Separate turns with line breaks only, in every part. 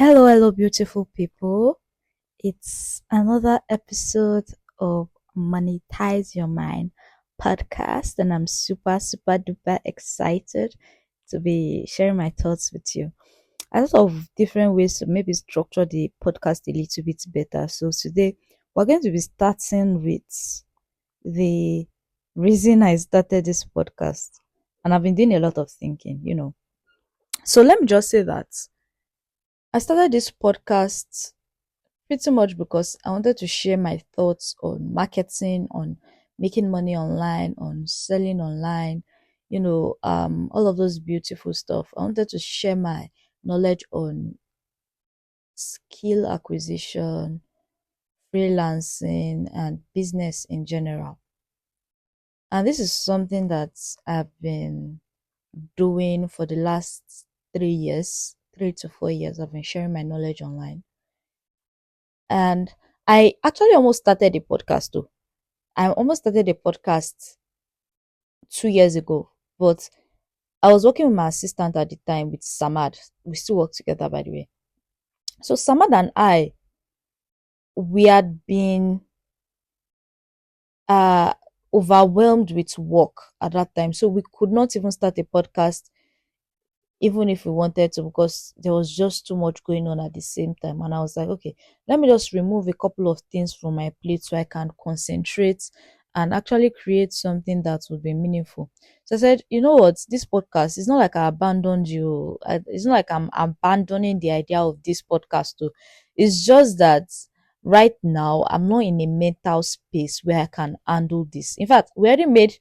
Hello, beautiful people. It's another episode of Monetize Your Mind podcast, and I'm super duper excited to be sharing my thoughts with you. I thought of different ways to maybe structure the podcast a little bit better. So today we're going to be starting with the reason I started this podcast, and I've been doing a lot of thinking. So let me just say that I started this podcast pretty much because I wanted to share my thoughts on marketing, on making money online, on selling online, all of those beautiful stuff. I wanted to share my knowledge on skill acquisition, freelancing, and business in general. And this is something that I've been doing for the last 3 years, 3 to 4 years. I've been sharing my knowledge online. And I actually almost started a podcast too. I almost started a podcast 2 years ago, but I was working with my assistant at the time with Samad. We still work together, by the way. So Samad and I, we had been uh overwhelmed with work at that time, so we could not even start a podcast even if we wanted to, because there was just too much going on at the same time. And I was like, okay, let me just remove a couple of things from my plate so I can concentrate and actually create something that would be meaningful. So I said, you know what, this podcast is not like I abandoned you. It's not like I'm abandoning the idea of this podcast too. It's just that right now I'm not in a mental space where I can handle this. In fact, we already made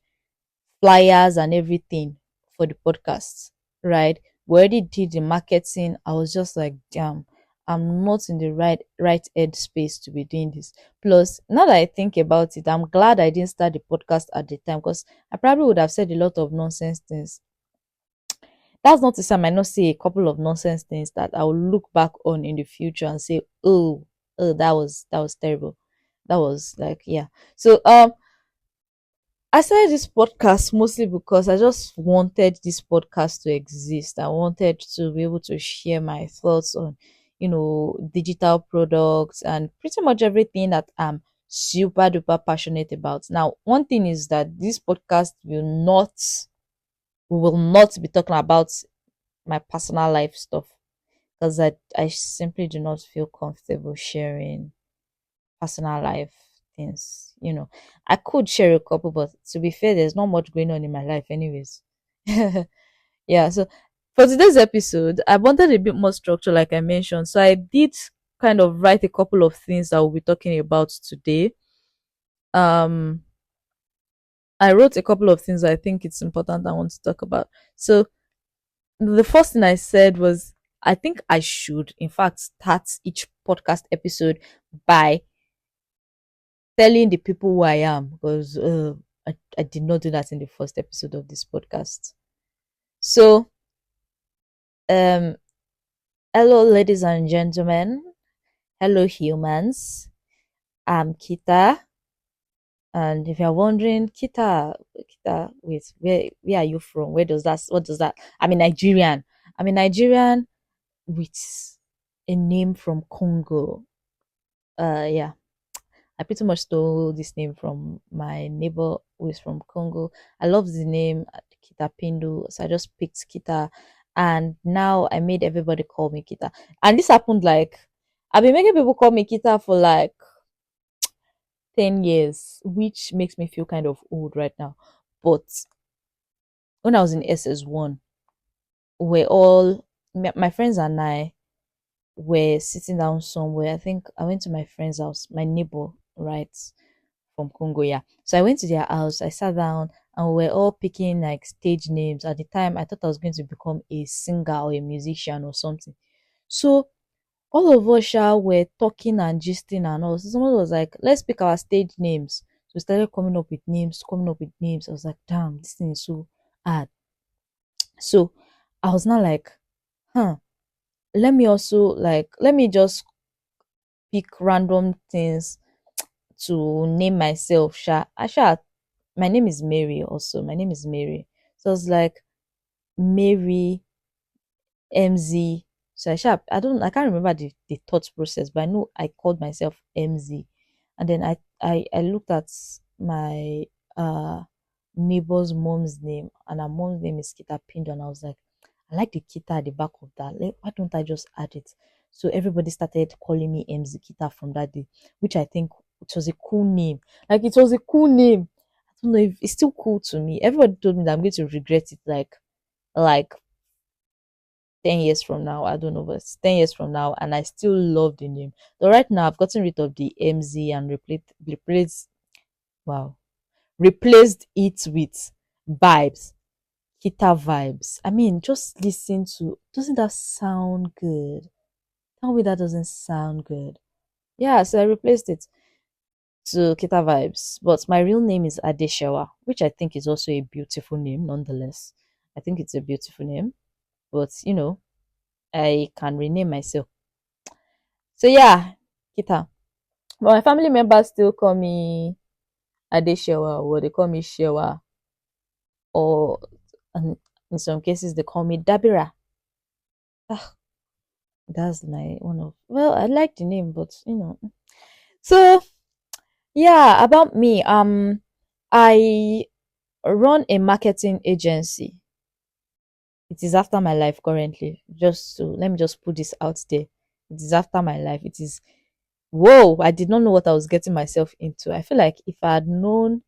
flyers and everything for the podcast, right? We already did the marketing. I was just like, damn, I'm not in the right head space to be doing this. Plus, now that I think about it, I'm glad I didn't start the podcast at the time, because I probably would have said a lot of nonsense things. That's not to say I might not say a couple of nonsense things that I will look back on in the future and say, oh, that was terrible. That was like, yeah. So I started this podcast mostly because I just wanted this podcast to exist. I wanted to be able to share my thoughts on, digital products and pretty much everything that I'm super duper passionate about. Now, one thing is that this podcast we will not be talking about my personal life stuff, because I simply do not feel comfortable sharing personal life things. I could share a couple, but to be fair, there's not much going on in my life, anyways. Yeah, so for today's episode, I wanted a bit more structure, like I mentioned. So I did kind of write a couple of things that we'll be talking about today. Um, I wrote a couple of things I think it's important I want to talk about. So the first thing I said was, I think I should, in fact, start each podcast episode by telling the people who I am, because I did not do that in the first episode of this podcast. So, um, hello, ladies and gentlemen. Hello, humans. I'm Kita. And if you're wondering, Kita, wait, where are you from? What does that? I'm a Nigerian. I'm a Nigerian with a name from Congo. Yeah. I pretty much stole this name from my neighbor who is from Congo. I love the name Kita Pindu, so I just picked Kita, and now I made everybody call me Kita. And this happened like, I've been making people call me Kita for like 10 years, which makes me feel kind of old right now. But when I was in SS1, we're all, my friends and I were sitting down somewhere. I think I went to my friend's house, my neighbor, right? From Congo, yeah. So I went to their house, I sat down, and we were all picking like stage names. At the time, I thought I was going to become a singer or a musician or something. So all of us were talking and gisting and all. So someone was like, let's pick our stage names. So we started coming up with names. I was like, damn, this thing is so hard. So I was not like, let me just pick random things to name myself. My name is Mary also. My name is Mary. So it's like Mary MZ So I can't remember the thought process, but I know I called myself MZ. And then I looked at my uh neighbor's mom's name, and her mom's name is Kita Pindo, and I was like, I like the Kita at the back of that. Like, why don't I just add it? So everybody started calling me MZ Kita from that day, which I think it was a cool name. Like, it was a cool name. I don't know if it's still cool to me. Everybody told me that I'm going to regret it like 10 years from now. I don't know, but it's 10 years from now, and I still love the name. But right now, I've gotten rid of the MZ and wow, replaced it with vibes, Kita vibes. I mean, just listen to, doesn't that sound good? Tell me that doesn't sound good. Yeah, so I replaced it to Kita vibes. But my real name is Adeshawa, which I think is also a beautiful name nonetheless. I think it's a beautiful name, but I can rename myself. So yeah, Kita. But my family members still call me Adeshewa, or they call me Shewa, or and in some cases they call me Dabira. Ah, that's my one of, well, I like the name, but So yeah, about me. I run a marketing agency. It is after my life currently. Just to let me just put this out there. It is after my life. It is, whoa, I did not know what I was getting myself into. I feel like if I had known,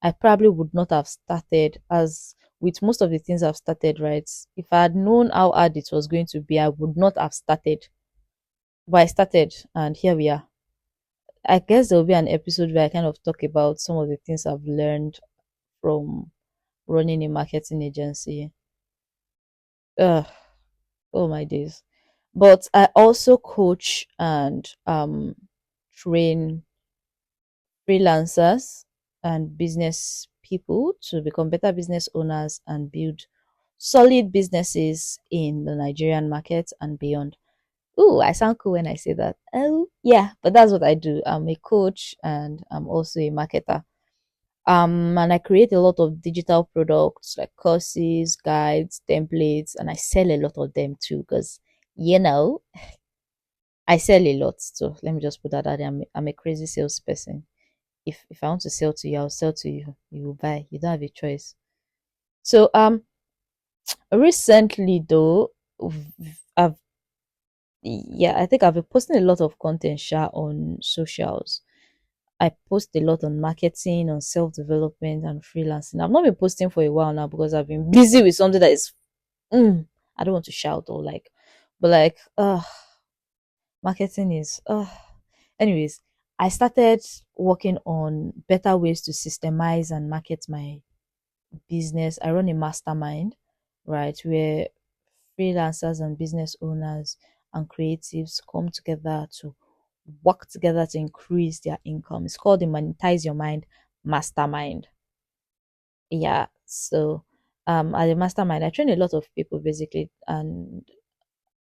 I probably would not have started, as with most of the things I've started, right? If I had known how hard it was going to be, I would not have started. But I started, and here we are. I guess there will be an episode where I kind of talk about some of the things I've learned from running a marketing agency. Ugh, oh my days. But I also coach and train freelancers and business people to become better business owners and build solid businesses in the Nigerian market and beyond. Ooh, I sound cool when I say that. Oh, yeah, but that's what I do. I'm a coach and I'm also a marketer. And I create a lot of digital products like courses, guides, templates, and I sell a lot of them too because you know I sell a lot. So let me just put that out there. I'm a crazy salesperson. If I want to sell to you, I'll sell to you. You will buy. You don't have a choice. So recently though, I've yeah, I think I've been posting a lot of content share on socials. I post a lot on marketing, on self development, and freelancing. I've not been posting for a while now because I've been busy with something that is, I don't want to shout or like, but like, marketing is, anyways. I started working on better ways to systemize and market my business. I run a mastermind, right, where freelancers and business owners and creatives come together to work together to increase their income. It's called the Monetize Your Mind Mastermind. Yeah. So as a mastermind, I train a lot of people basically, and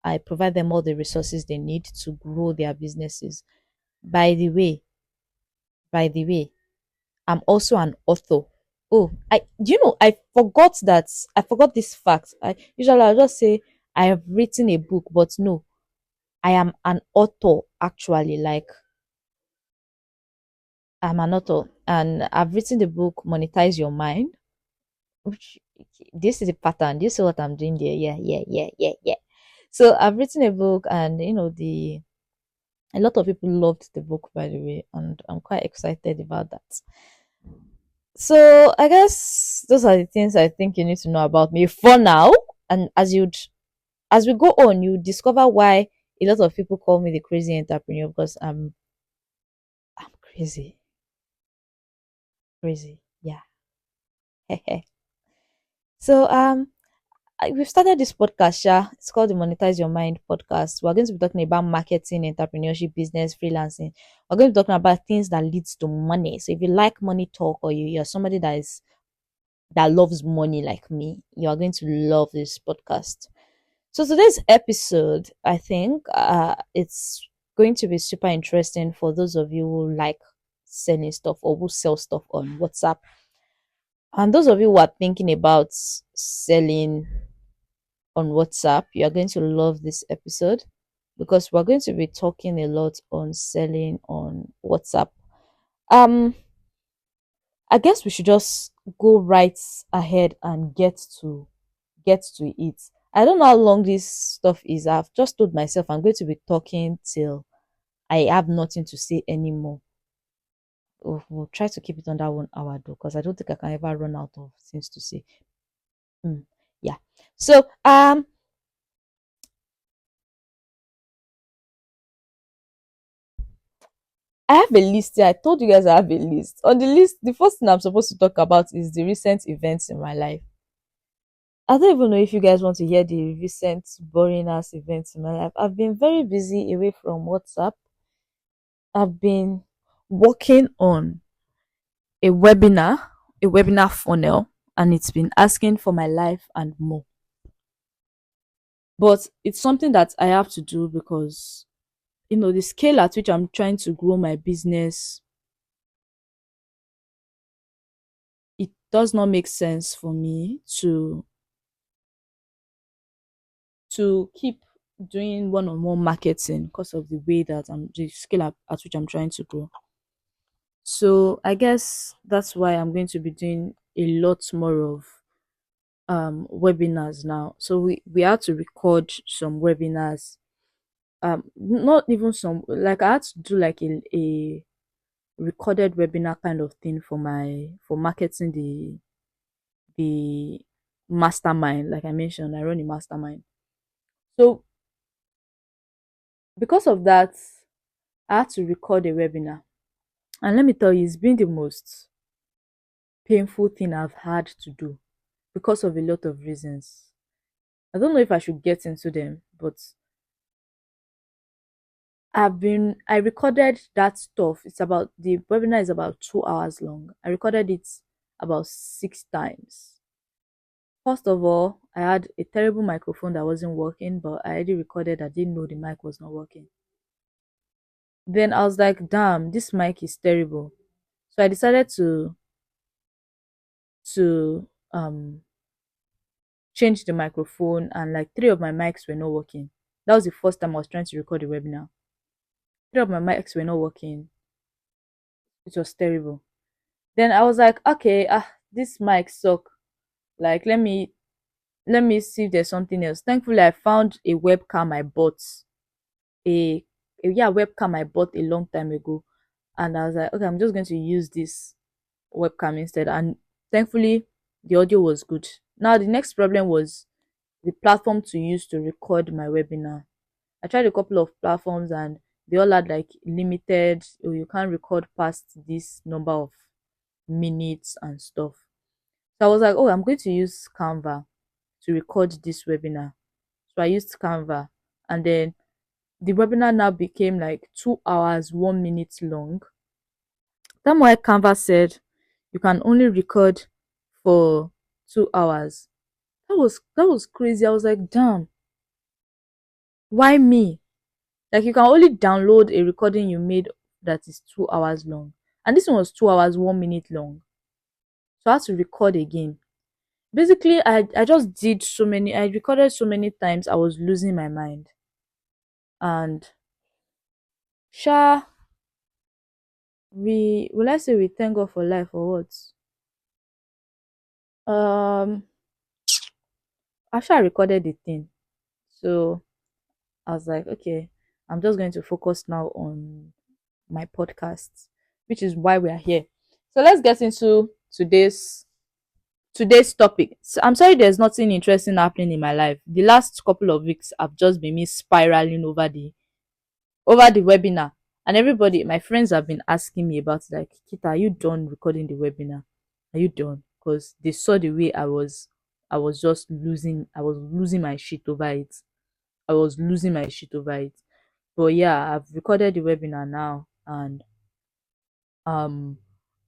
I provide them all the resources they need to grow their businesses. By the way, by the way, I'm also an author. Oh, I do you know I forgot this fact. I usually I'll just say I have written a book, but no, I am an author actually. Like, I'm an author and I've written the book Monetize Your Mind, which this is a pattern. This is what I'm doing there. Yeah, yeah, yeah, yeah, yeah. So I've written a book, and the a lot of people loved the book, by the way, and I'm quite excited about that. So I guess those are the things I think you need to know about me for now. And as we go on, you discover why a lot of people call me the crazy entrepreneur, because I'm crazy. Crazy. Yeah. So we've started this podcast, It's called the Monetize Your Mind podcast. We're going to be talking about marketing, entrepreneurship, business, freelancing. We're going to be talking about things that leads to money. So if you like money talk, or you're somebody that loves money like me, you are going to love this podcast. So today's episode, I think, it's going to be super interesting for those of you who like selling stuff or who sell stuff on WhatsApp, and those of you who are thinking about selling on WhatsApp, you are going to love this episode because we're going to be talking a lot on selling on WhatsApp. Um, I guess we should just go right ahead and get to it. I don't know how long this stuff is. I've just told myself I'm going to be talking till I have nothing to say anymore. We'll try to keep it under 1 hour though, because I don't think I can ever run out of things to say. Mm, yeah. So I have a list here. I told you guys I have a list. On the list, the first thing I'm supposed to talk about is the recent events in my life. I don't even know if you guys want to hear the recent boring ass events in my life. I've been very busy away from WhatsApp. I've been working on a webinar funnel, and it's been asking for my life and more. But it's something that I have to do because the scale at which I'm trying to grow my business, it does not make sense for me to keep doing one-on-one marketing because of the way that the scale at which I'm trying to grow. So I guess that's why I'm going to be doing a lot more of webinars now. So we had to record some webinars. Not even some, like I had to do like a recorded webinar kind of thing for marketing the mastermind. Like I mentioned, I run a mastermind. So because of that, I had to record a webinar. And let me tell you, it's been the most painful thing I've had to do because of a lot of reasons. I don't know if I should get into them, but I recorded that stuff. The webinar is about 2 hours long. I recorded it about 6 times. First of all, I had a terrible microphone that wasn't working, but I already recorded. I didn't know the mic was not working. Then I was like, damn, this mic is terrible. So I decided to change the microphone, and like 3 of my mics were not working. That was the first time I was trying to record a webinar. 3 of my mics were not working. It was terrible. Then I was like, okay, this mic suck. Like let me see if there's something else. Thankfully, I found a webcam I bought. A, webcam I bought a long time ago. And I was like, okay, I'm just going to use this webcam instead. And thankfully, the audio was good. Now, the next problem was the platform to use to record my webinar. I tried a couple of platforms and they all had like limited, or you can't record past this number of minutes and stuff. So I was like, oh, I'm going to use Canva to record this webinar. So I used Canva, and then the webinar now became like 2 hours, 1 minute long. That's why Canva said you can only record for 2 hours. That was crazy. I was like, damn, why me? Like you can only download a recording you made that is 2 hours long. And this one was 2 hours, 1 minute long. So I had to record again. Basically, I just did I recorded so many times I was losing my mind. And sha will I say we thank God for life or what? After I recorded the thing, so I was like, okay, I'm just going to focus now on my podcast, which is why we are here. So let's get into today's topic. So I'm sorry there's nothing interesting happening in my life. The last couple of weeks have just been me spiraling over the webinar. And everybody, my friends have been asking me about like, Kita, are you done recording the webinar? Are you done? Because they saw the way I was losing my shit over it. I was losing my shit over it. But yeah, I've recorded the webinar now, and um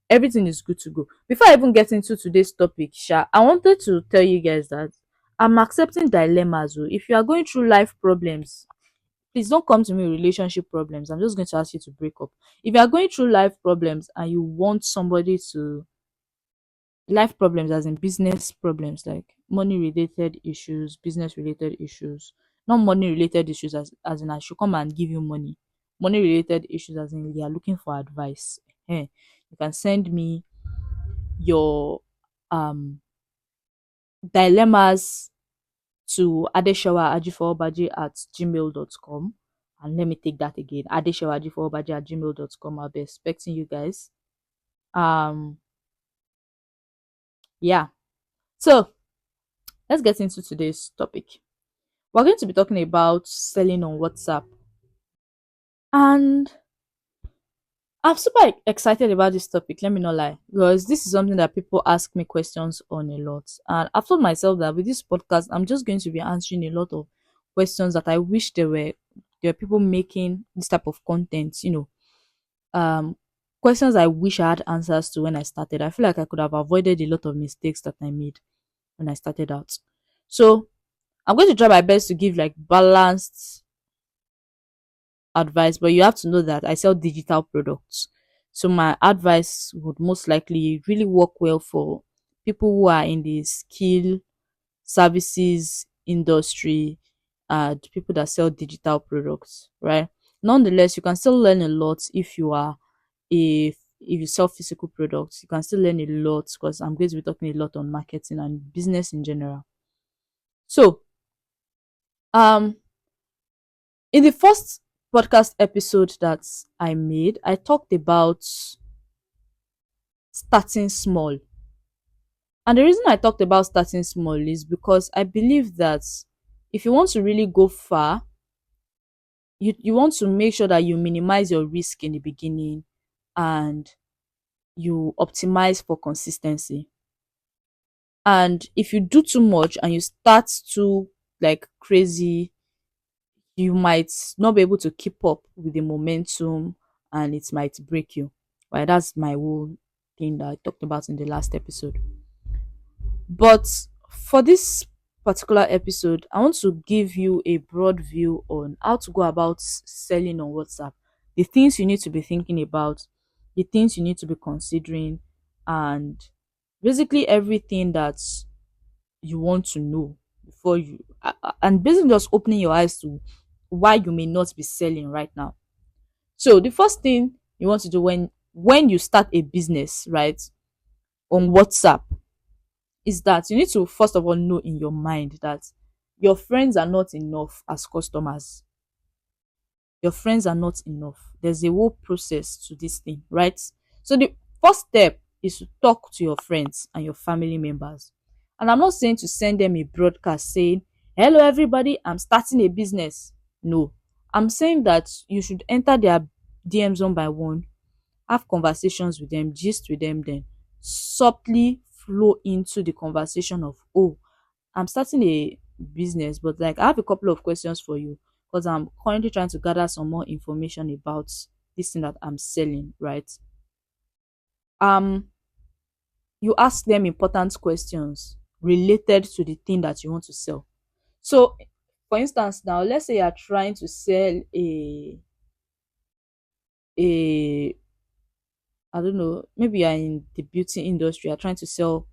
everything is good to go. Before I even get into today's topic, I wanted to tell you guys that I'm accepting dilemmas. If you are going through life problems, please don't come to me with relationship problems. I'm just going to ask you to break up. If you are going through life problems and you want somebody to life problems, as in business problems, like money related issues, business related issues, not money related issues as in I should come and give you money. Money related issues as in you are looking for advice. You can send me your dilemmas to adeshawa@gmail.com. And let me take that again. adeshawa@gmail.com. I'll be expecting you guys. Um yeah. So let's get into today's topic. We're going to be talking about selling on WhatsApp. And I'm super excited about this topic, let me not lie, because this is something that people ask me questions on a lot. And I've told myself that with this podcast, I'm just going to be answering a lot of questions that I wish there were people making this type of content, questions I wish I had answers to when I started. I feel like I could have avoided a lot of mistakes that I made when I started out. So I'm going to try my best to give like balanced advice, but you have to know that I sell digital products. So my advice would most likely really work well for people who are in the skill services industry and people that sell digital products, right? Nonetheless, you can still learn a lot if you are if you sell physical products. You can still learn a lot because I'm going to be talking a lot on marketing and business in general. So um in the first podcast episode that I made, I talked about starting small. And the reason I talked about starting small is because I believe that if you want to really go far, you want to make sure that you minimize your risk in the beginning and you optimize for consistency. And if you do too much and you start too like crazy, you might not be able to keep up with the momentum and it might break you. Right, that's my whole thing that I talked about in the last episode. But for this particular episode, I want to give you a broad view on how to go about selling on WhatsApp, the things you need to be thinking about, the things you need to be considering, and basically everything that you want to know before and basically just opening your eyes to why you may not be selling right now. So the first thing you want to do when you start a business, right, on WhatsApp, is that you need to first of all know in your mind that your friends are not enough as customers. Your friends are not enough. There's a whole process to this thing, right? So the first step is to talk to your friends and your family members. And I'm not saying to send them a broadcast saying, "Hello everybody, I'm starting a business." No. I'm saying that you should enter their DMs one by one, have conversations with them, gist with them, then subtly flow into the conversation of, "Oh, I'm starting a business, but like I have a couple of questions for you because I'm currently trying to gather some more information about this thing that I'm selling," right? Um, you ask them important questions related to the thing that you want to sell. So, for instance, now let's say you're trying to sell a I don't know, maybe you're in the beauty industry, you're trying to sell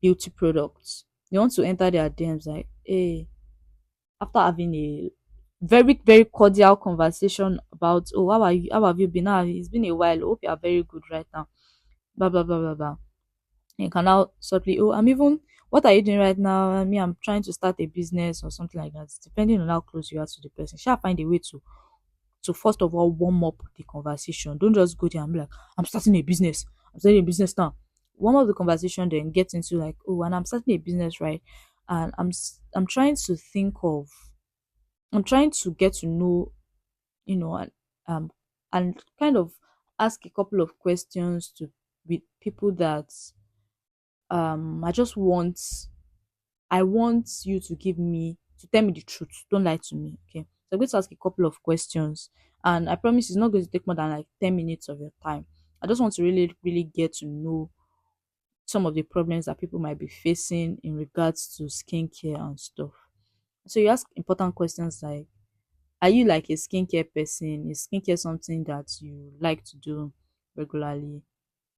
beauty products. You want to enter their DMs like, "Hey," after having a very, very cordial conversation about, "Oh, how are you? How have you been? It's been a while. Hope you are very good right now." Blah blah blah blah blah. And you can now subtly, "Oh, what are you doing right now? I'm trying to start a business," or something like that. Depending on how close you are to the person. Shall find a way to first of all warm up the conversation. Don't just go there and be like, "I'm starting a business. I'm starting a business now." Warm up the conversation, then get into like, "Oh, and I'm starting a business, right? And I'm trying to think of I'm trying to get to know, and um and kind of ask a couple of questions to with people that I want you to tell me the truth. Don't lie to me." Okay. So I'm going to ask a couple of questions. And I promise it's not going to take more than like 10 minutes of your time. I just want to really, really get to know some of the problems that people might be facing in regards to skincare and stuff. So you ask important questions like, are you like a skincare person? Is skincare something that you like to do regularly?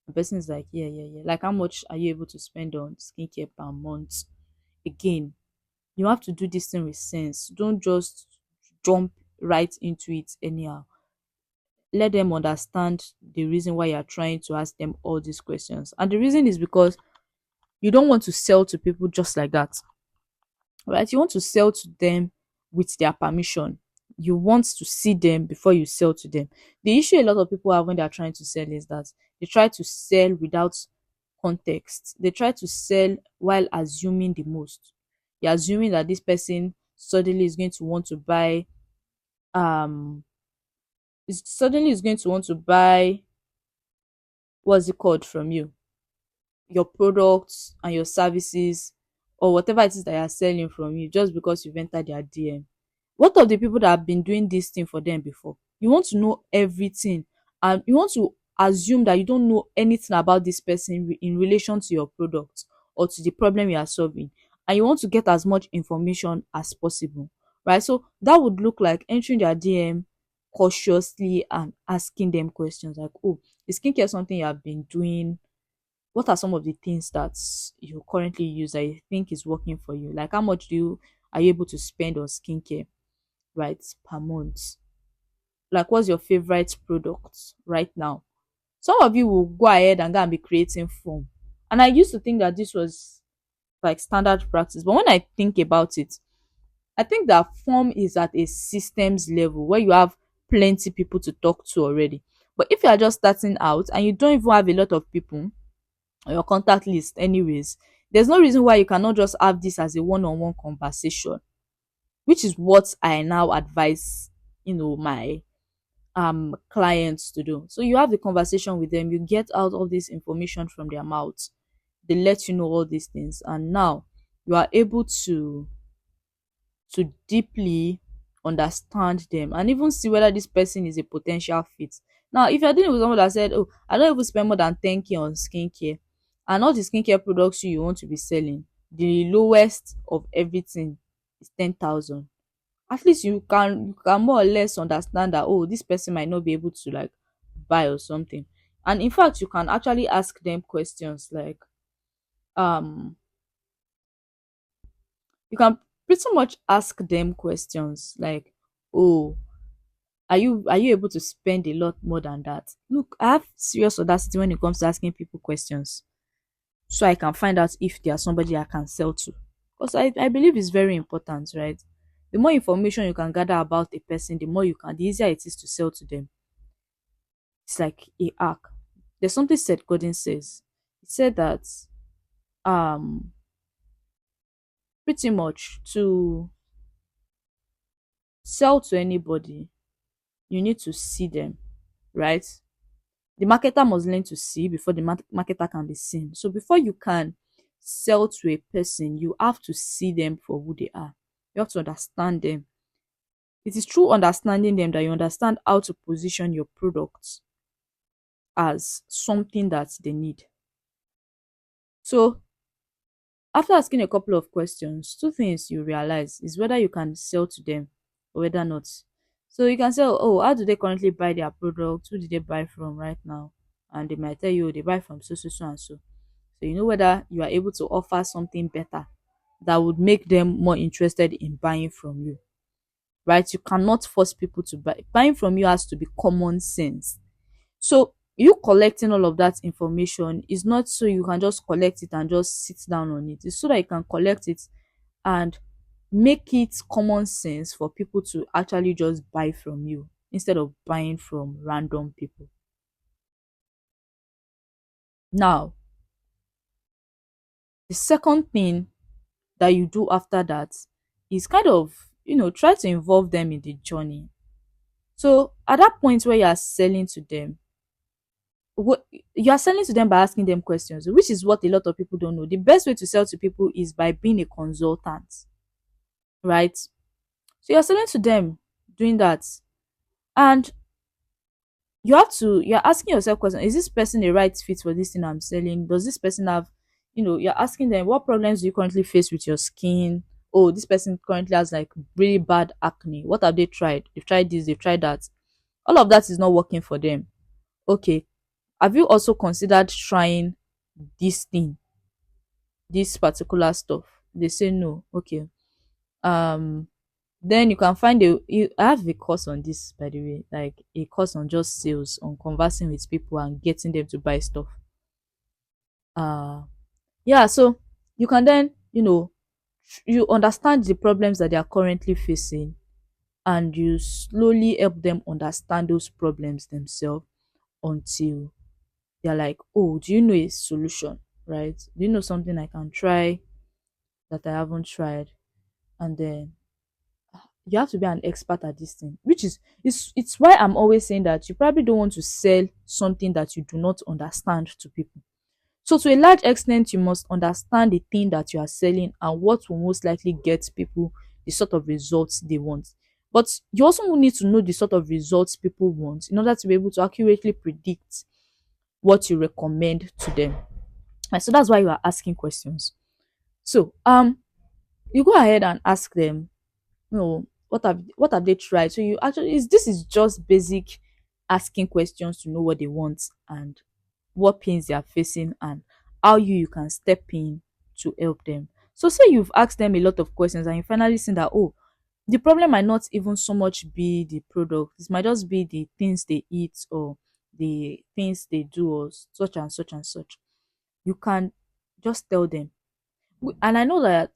The person is like, yeah, yeah, yeah. Like, how much are you able to spend on skincare per month? Again, you have to do this thing with sense. Don't just jump right into it anyhow. Let them understand the reason why you're trying to ask them all these questions. And the reason is because you don't want to sell to people just like that, right? You want to sell to them with their permission. You want to see them before you sell to them. The issue a lot of people have when they are trying to sell is that they try to sell without context. They try to sell while assuming the most. You're assuming that this person suddenly is going to want to buy is going to want to buy, what's it called, from you, your products and your services, or whatever it is that you're selling from you, just because you've entered their DM. What of the people that have been doing this thing for them before? You want to know everything, and you want to assume that you don't know anything about this person in relation to your product or to the problem you are solving, and you want to get as much information as possible, right? So that would look like entering their DM cautiously and asking them questions like, oh, is skincare something you have been doing? What are some of the things that you currently use that you think is working for you? Like, how much are you able to spend on skincare, right, per month? Like, what's your favorite product right now? Some of you will go ahead and go and be creating form. And I used to think that this was like standard practice. But when I think about it, I think that form is at a systems level where you have plenty people to talk to already. But if you are just starting out and you don't even have a lot of people on your contact list anyways, there's no reason why you cannot just have this as a one-on-one conversation, which is what I now advise, my clients to do. So you have the conversation with them, you get out all this information from their mouths, they let you know all these things, and now you are able to deeply understand them and even see whether this person is a potential fit. Now, if you're dealing with someone that said, oh, I don't even spend more than 10K on skincare, and all the skincare products you want to be selling, the lowest of everything is 10,000. At least you can more or less understand that, oh, this person might not be able to like buy or something. And in fact, you can actually ask them questions like, um you can pretty much ask them questions like, oh, are you able to spend a lot more than that? Look, I have serious audacity when it comes to asking people questions, so I can find out if they are somebody I can sell to. Because I believe it's very important, right? The more information you can gather about a person, the easier it is to sell to them. It's like a arc. There's something Seth Godin says. He said that um pretty much to sell to anybody, you need to see them, right? The marketer must learn to see before the marketer can be seen. So before you can sell to a person, you have to see them for who they are. You have to understand them. It is through understanding them that you understand how to position your products as something that they need. So after asking a couple of questions, two things you realize is whether you can sell to them or whether not. So you can say, oh, how do they currently buy their product? Who did they buy from right now? And they might tell you, they buy from so, so, so, and so. So you know whether you are able to offer something better that would make them more interested in buying from you, right? You cannot force people to buy. Buying from you has to be common sense. So you collecting all of that information is not so you can just collect it and just sit down on it. It's so that you can collect it and make it common sense for people to actually just buy from you instead of buying from random people. Now, the second thing that you do after that is kind of, try to involve them in the journey. So at that point where you are selling to them, what you are selling to them by asking them questions, which is what a lot of people don't know. The best way to sell to people is by being a consultant, right? So you're selling to them doing that, and you're asking yourself question: is this person the right fit for this thing I'm selling? Does this person have, you're asking them, what problems do you currently face with your skin? Oh, this person currently has like really bad acne. What have they tried? They've tried this, they've tried that. All of that is not working for them. Okay, have you also considered trying this thing, this particular stuff? They say no. Okay. um then you can find I have a course on this, by the way, like a course on just sales, on conversing with people and getting them to buy stuff. uh yeah, so you can then, you understand the problems that they are currently facing, and you slowly help them understand those problems themselves, until they're like, oh, do you know a solution, right? Do you know something I can try that I haven't tried? And then you have to be an expert at this thing, which is, it's why I'm always saying that you probably don't want to sell something that you do not understand to people. So to a large extent, you must understand the thing that you are selling and what will most likely get people the sort of results they want. But you also will need to know the sort of results people want in order to be able to accurately predict what you recommend to them. And so that's why you are asking questions. So you go ahead and ask them, what have they tried? So you actually, this is just basic asking questions to know what they want and what pains they are facing, and how you can step in to help them. So say you've asked them a lot of questions and you finally see that, oh, the problem might not even so much be the product, it might just be the things they eat or the things they do, or such and such and such. You can just tell them. And I know that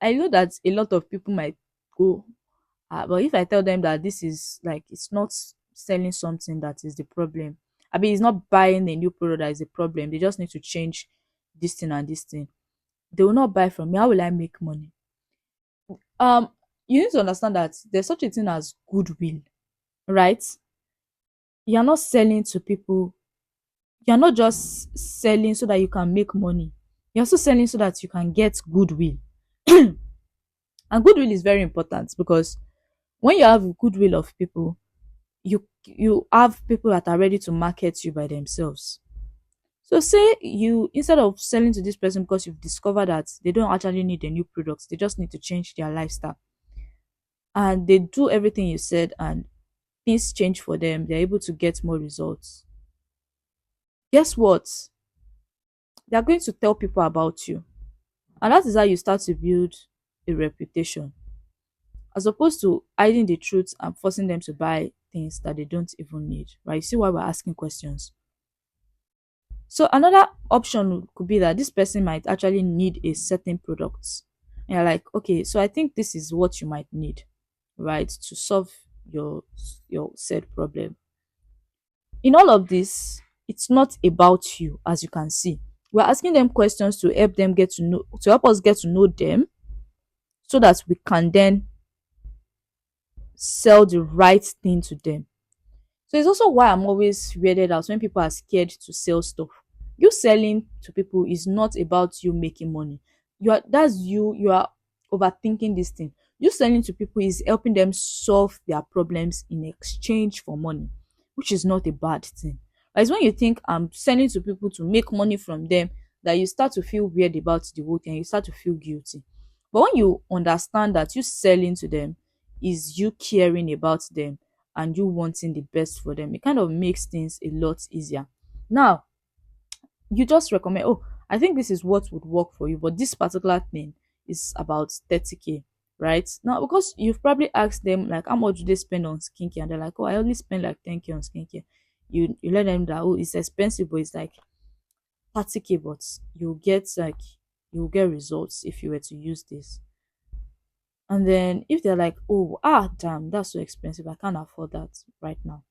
a lot of people might go, but if I tell them that this is like, it's not selling something that is the problem, I mean, it's not buying a new product that is the problem, they just need to change this thing and this thing, they will not buy from me. How will I make money? um you need to understand that there's such a thing as goodwill, right? You're not selling to people, you're not just selling so that you can make money, you're also selling so that you can get goodwill. And goodwill is very important, because when you have goodwill of people, you have people that are ready to market you by themselves. So say you, instead of selling to this person because you've discovered that they don't actually need a new products, they just need to change their lifestyle, and they do everything you said and things change for them, they're able to get more results. Guess what? They're going to tell people about you. And that is how you start to build a reputation, as opposed to hiding the truth and forcing them to buy things that they don't even need. Right? You see why we're asking questions. So another option could be that this person might actually need a certain product. And you're like, okay, so I think this is what you might need, right, to solve your said problem. In all of this, it's not about you, as you can see. We're asking them questions to help them get to know, to help us get to know them, so that we can then sell the right thing to them. So it's also why I'm always weirded out when people are scared to sell stuff. You selling to people is not about you making money. You are overthinking this thing. You selling to people is helping them solve their problems in exchange for money, which is not a bad thing. But it's when you think I'm selling to people to make money from them that you start to feel weird about the whole thing. You start to feel guilty. But when you understand that you selling to them is you caring about them and you wanting the best for them, it kind of makes things a lot easier. Now, you just recommend, oh, I think this is what would work for you, but this particular thing is about 30K, right? Now, because you've probably asked them, like, how much do they spend on skincare? And they're like, oh, I only spend like 10K on skincare. You let them that, oh, it's expensive, but it's like 30K, but you'll get results if you were to use this. And then if they're like, oh, damn, that's so expensive, I can't afford that right now,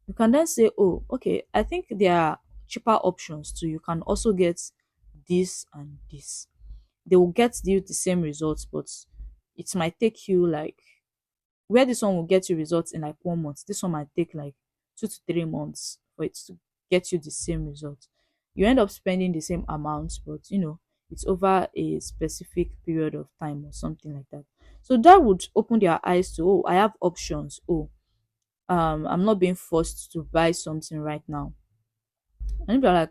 you can then say, oh, okay, I think there are cheaper options too. You can also get this and this. They will get you the same results, but it might take you like, where this one will get you results in like 1 month, this one might take like 2 to 3 months for it to get you the same result. You end up spending the same amount, but it's over a specific period of time or something like that. So that would open their eyes to, oh, I have options. Oh, I'm not being forced to buy something right now. And if you're like,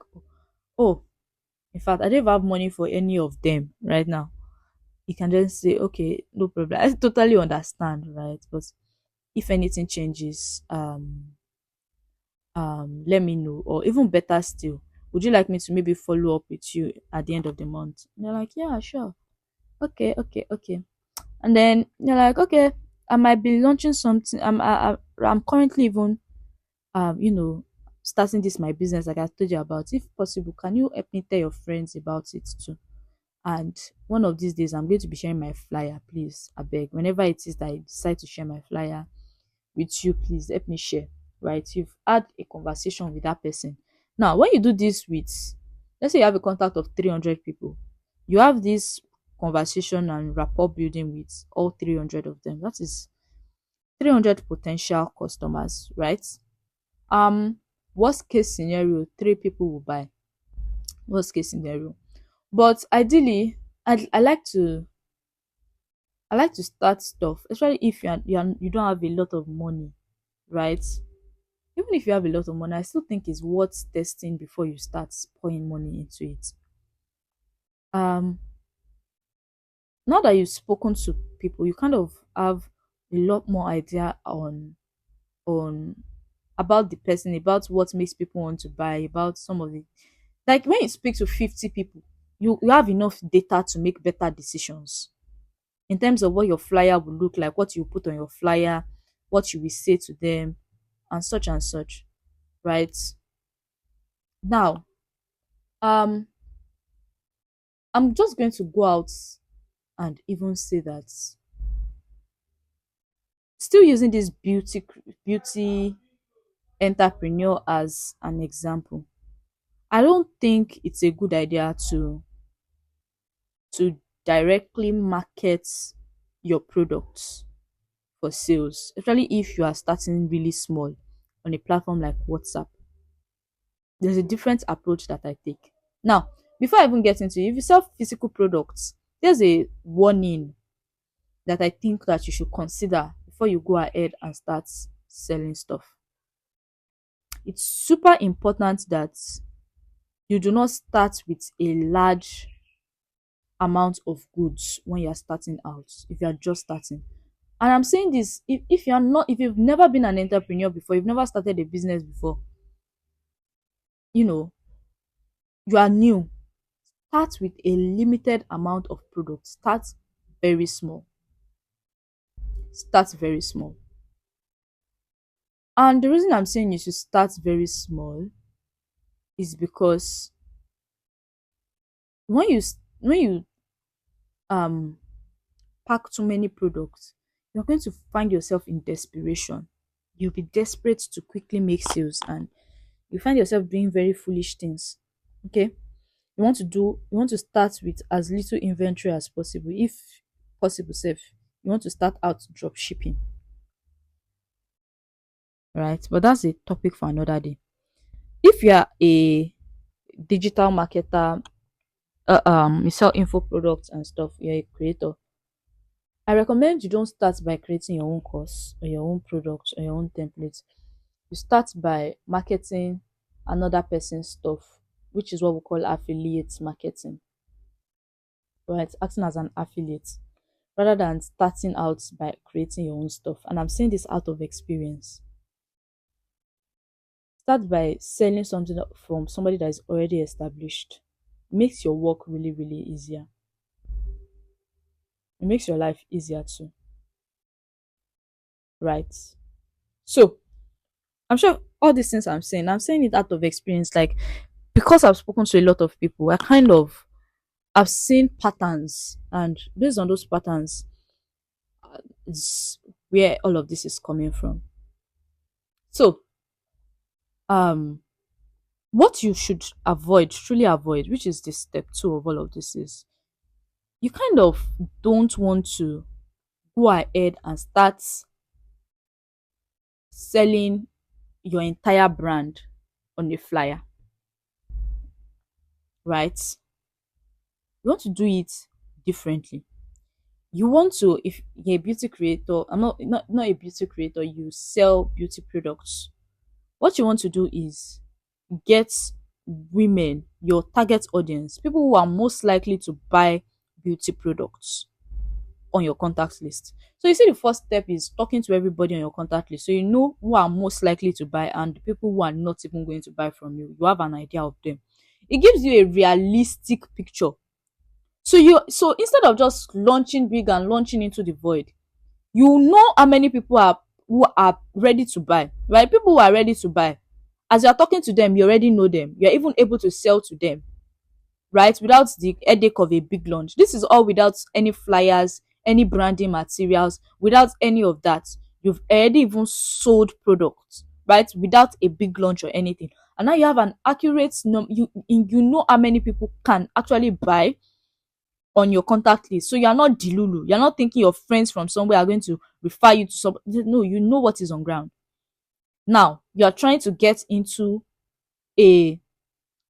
oh, in fact, I don't even have money for any of them right now, you can just say, okay, no problem. I totally understand, right? But if anything changes, let me know. Or even better still, would you like me to maybe follow up with you at the end of the month? And they're like, yeah, sure. Okay, okay, okay. And then they're like, okay, I might be launching something. I'm currently even you know, starting this my business like I told you about. If possible, can you help me tell your friends about it too? And one of these days I'm going to be sharing my flyer. Please, I beg. Whenever it is that I decide to share my flyer with you, please help me share. Right? You've had a conversation with that person. Now, when you do this with, let's say you have a contact of 300 people, you have this conversation and rapport building with all 300 of them. That is 300 potential customers, right? Um, Worst case scenario, three people will buy. Worst case scenario. But ideally, I like to start stuff, especially if you don't have a lot of money, right? Even if you have a lot of money, I still think it's worth testing before you start pouring money into it. Um, Now that you've spoken to people, you kind of have a lot more idea on about the person, about what makes people want to buy, about some of the, like when you speak to 50 people, you have enough data to make better decisions in terms of what your flyer will look like, what you put on your flyer, what you will say to them, and such, right? Now, um, I'm just going to go out and even say that, still using this beauty entrepreneur as an example. I don't think it's a good idea to directly market your products for sales, especially if you are starting really small on a platform like WhatsApp. There's a different approach that I take. Now, before I even get into it, if you sell physical products, there's a warning that I think that you should consider before you go ahead and start selling stuff. It's super important that you do not start with a large amount of goods when you're starting out, if you're just starting. And I'm saying this, if you're not, if you've never been an entrepreneur before, you've never started a business before, you know, you are new, start with a limited amount of products. Start very small. Start very small. And the reason I'm saying you should start very small is because when you um pack too many products, you're going to find yourself in desperation. You'll be desperate to quickly make sales, and you find yourself doing very foolish things. Okay? You want to start with as little inventory as possible. If possible, safe. You want to start out drop shipping, right? But that's a topic for another day. If you are a digital marketer, you sell info products and stuff, you're a creator, I recommend you don't start by creating your own course or your own product or your own template. You start by marketing another person's stuff, which is what we call affiliate marketing, right? Acting as an affiliate rather than starting out by creating your own stuff. And I'm saying this out of experience. Start by selling something from somebody that is already established. It makes your work really, really easier. It makes your life easier too, right? So I'm sure all these things I'm saying it out of experience. Like, because I've spoken to a lot of people, I've seen patterns, and based on those patterns is where all of this is coming from. So, um, what you should avoid, truly avoid, which is the step two of all of this, is you kind of don't want to go ahead and start selling your entire brand on a flyer, right? You want to do it differently. You want to, if you're a beauty creator, I'm not a beauty creator, you sell beauty products. What you want to do is get women, your target audience, people who are most likely to buy beauty products.
on your contact list. So you see, the first step is talking to everybody on your contact list. So you know who are most likely to buy and the people who are not even going to buy from you. You have an idea of them. It gives you a realistic picture. So instead of just launching big and launching into the void, you know how many people are who are ready to buy, right? People who are ready to buy. As you're talking to them, you already know them. You're even able to sell to them, right? Without the headache of a big launch. This is all without any flyers, any branding materials, without any of that. You've already even sold products, right? Without a big launch or anything. And now you have an accurate you know how many people can actually buy on your contact list. So you're not delulu. You're not thinking your friends from somewhere are going to refer you to some. No, you know what is on ground. Now you are trying to get into a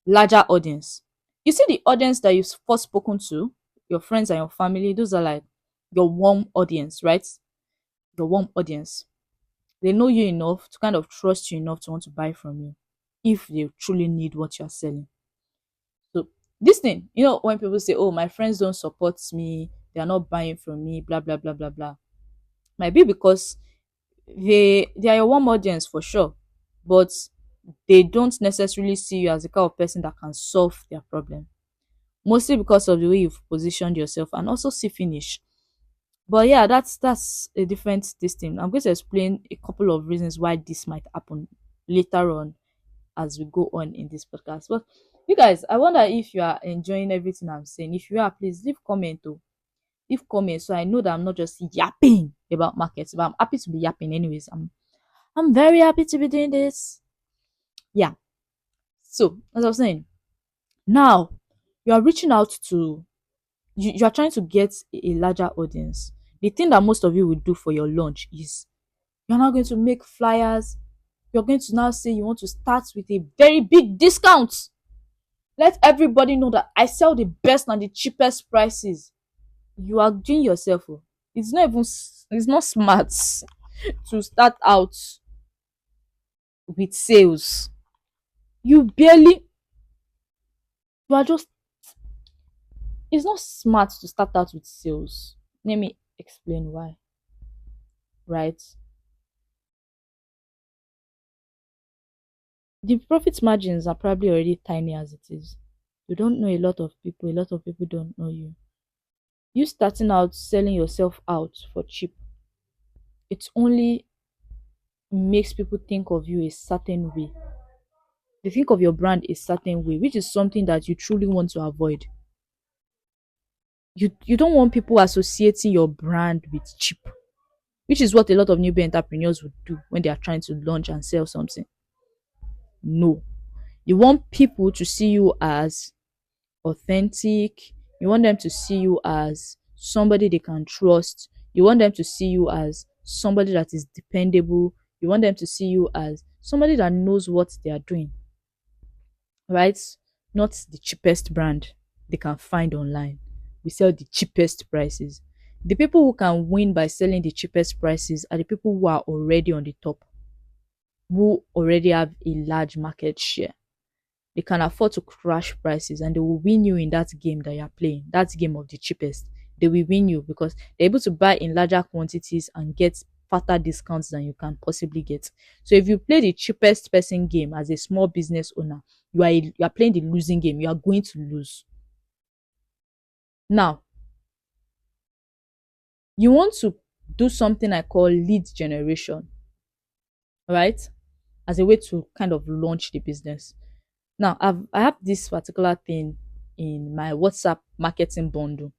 larger audience. You see, the audience that you've first spoken to, your friends and your family, those are like your warm audience, right? Your warm audience. They know you enough to kind of trust you enough to want to buy from you if they truly need what you're selling. So this thing, when people say, oh, my friends don't support me, they are not buying from me, blah, blah, blah, blah, blah, might be because they are your warm audience for sure, but they don't necessarily see you as the kind of person that can solve their problem. Mostly because of the way you've positioned yourself and also see finish. But yeah, that's a different this thing. I'm going to explain a couple of reasons why this might happen later on as we go on in this podcast. But you guys, I wonder if you are enjoying everything I'm saying. If you are, please leave comment though. Leave comment so I know that I'm not just yapping about markets, but I'm happy to be yapping anyways. I'm very happy to be doing this. Yeah. So as I was saying, now you are reaching out to you are trying to get a larger audience. The thing that most of you will do for your launch is you're not going to make flyers. You're going to now say you want to start with a very big discount. Let everybody know that I sell the best and the cheapest prices. You are doing yourself. It's not smart to start out with sales. You barely you are just It's not smart to start out with sales. Let me explain why. Right? The profit margins are probably already tiny as it is. You don't know a lot of people don't know you. You starting out selling yourself out for cheap, it only makes people think of you a certain way. They think of your brand a certain way, which is something that you truly want to avoid. You don't want people associating your brand with cheap, which is what a lot of newbie entrepreneurs would do when they are trying to launch and sell something. No, you want people to see you as authentic. You want them to see you as somebody they can trust. You want them to see you as somebody that is dependable. You want them to see you as somebody that knows what they are doing, right? Not the cheapest brand they can find online. We sell the cheapest prices. The people who can win by selling the cheapest prices are the people who are already on the top, who already have a large market share. They can afford to crash prices and they will win you in that game that you're playing, that game of the cheapest. They will win you because they're able to buy in larger quantities and get fatter discounts than you can possibly get. So if you play the cheapest person game as a small business owner, you are playing the losing game. You are going to lose. Now, you want to do something I call lead generation, right? As a way to kind of launch the business. Now, I have this particular thing in my WhatsApp marketing bundle.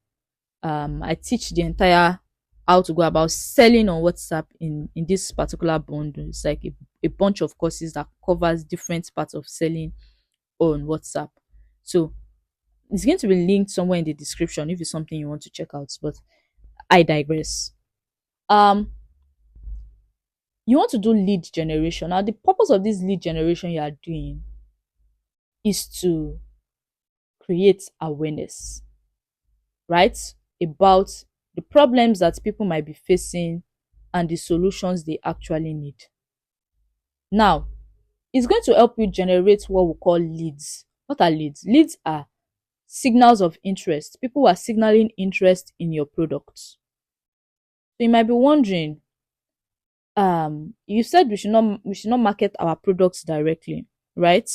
I teach the entire how to go about selling on WhatsApp in this particular bundle. It's like a bunch of courses that covers different parts of selling on WhatsApp. So it's going to be linked somewhere in the description if it's something you want to check out. But I digress. You want to do lead generation. Now, the purpose of this lead generation you are doing is to create awareness, right? About the problems that people might be facing and the solutions they actually need. Now, it's going to help you generate what we call leads. What are leads? Leads are signals of interest. People are signaling interest in your products. So you might be wondering, you said we should not market our products directly, right?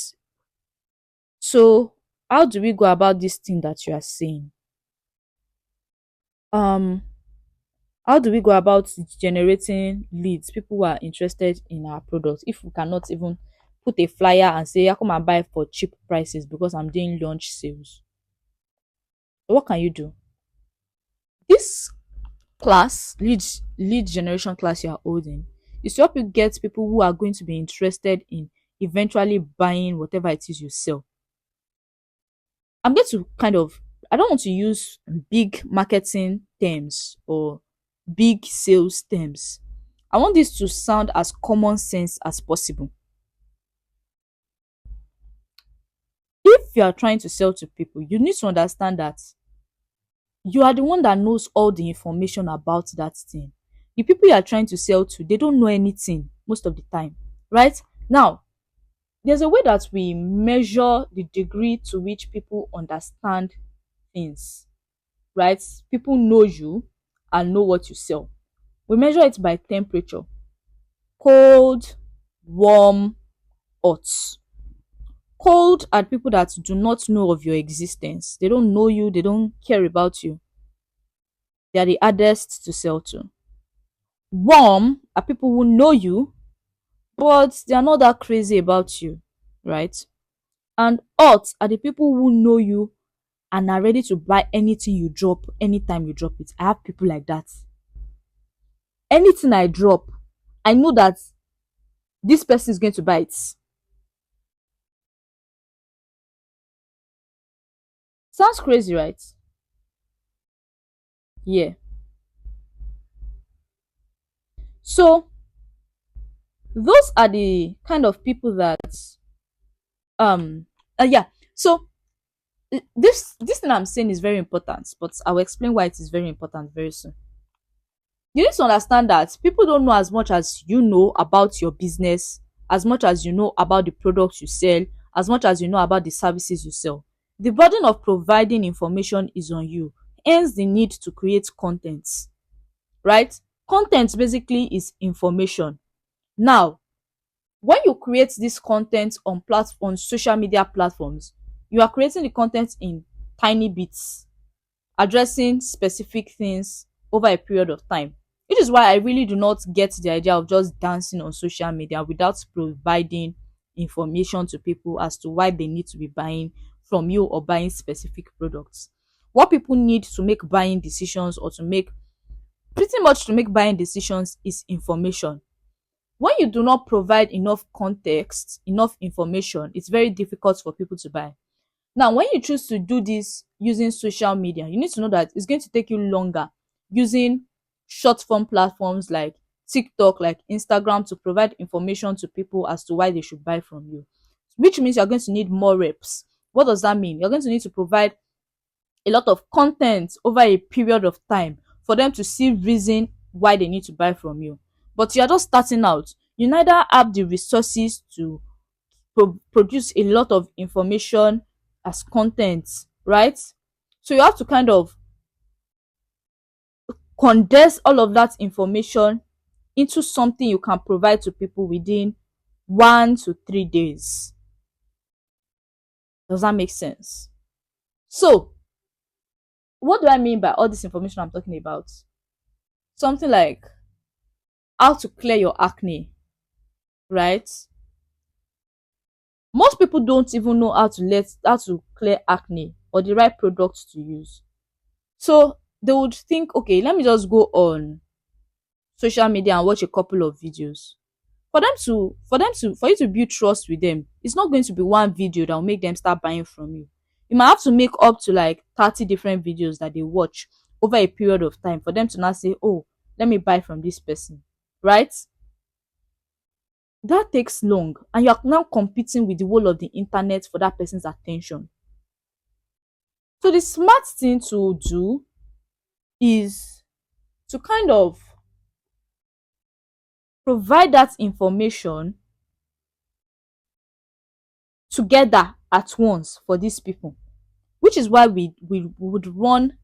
So how do we go about this thing that you are saying? Um, how do we go about generating leads, people who are interested in our products, if we cannot even put a flyer and say, yeah, come and buy for cheap prices because I'm doing launch sales? So what can you do? This class, lead generation class you are holding, is to help you get people who are going to be interested in eventually buying whatever it is you sell. I'm going to I don't want to use big marketing terms or big sales terms. I want this to sound as common sense as possible. If you are trying to sell to people, you need to understand that you are the one that knows all the information about that thing. The people you are trying to sell to, they don't know anything most of the time, right? Now, there's a way that we measure the degree to which people understand things, right? People know you and know what you sell. We measure it by temperature: cold, warm, hot. Cold are people that do not know of your existence. They don't know you, they don't care about you. They are the hardest to sell to. Warm are people who know you, but they are not that crazy about you, right? And hot are the people who know you and are ready to buy anything you drop anytime you drop it. I have people like that. Anything I drop, I know that this person is going to buy it. Sounds crazy, right? Yeah. So those are the kind of people that um yeah. So this thing I'm saying is very important, but I will explain why it is very important very soon. You need to understand that people don't know as much as you know about your business, as much as you know about the products you sell, as much as you know about the services you sell. The burden of providing information is on you, hence the need to create content, right? Content basically is information. Now, when you create this content on social media platforms, you are creating the content in tiny bits, addressing specific things over a period of time. Which is why I really do not get the idea of just dancing on social media without providing information to people as to why they need to be buying from you or buying specific products. What people need to make buying decisions, or to make pretty much to make buying decisions, is information. When you do not provide enough context, enough information, it's very difficult for people to buy. Now, when you choose to do this using social media, you need to know that it's going to take you longer using short form platforms like TikTok, like Instagram, to provide information to people as to why they should buy from you, which means you're going to need more reps. What does that mean? You're going to need to provide a lot of content over a period of time for them to see reason why they need to buy from you. But you're just starting out. You neither have the resources to produce a lot of information as content, right? So you have to kind of condense all of that information into something you can provide to people within 1 to 3 days. Does that make sense? So, what do I mean by all this information I'm talking about? Something like how to clear your acne, right? Most people don't even know how to clear acne or the right products to use. So they would think, okay, let me just go on social media and watch a couple of videos. For you to build trust with them, it's not going to be one video that will make them start buying from you. You might have to make up to like 30 different videos that they watch over a period of time for them to now say, oh, let me buy from this person, right? That takes long, and you are now competing with the whole of the internet for that person's attention. So the smart thing to do is to kind of provide that information together at once for these people, which is why we would run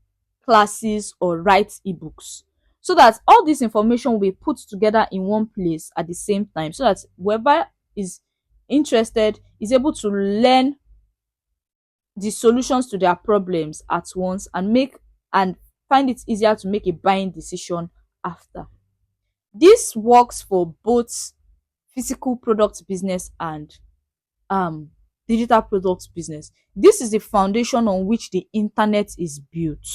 classes or write ebooks. so that all this information will be put together in one place at the same time, so that whoever is interested is able to learn the solutions to their problems at once and find it easier to make a buying decision after. This works for both physical product business and um digital product business. This is the foundation on which the internet is built,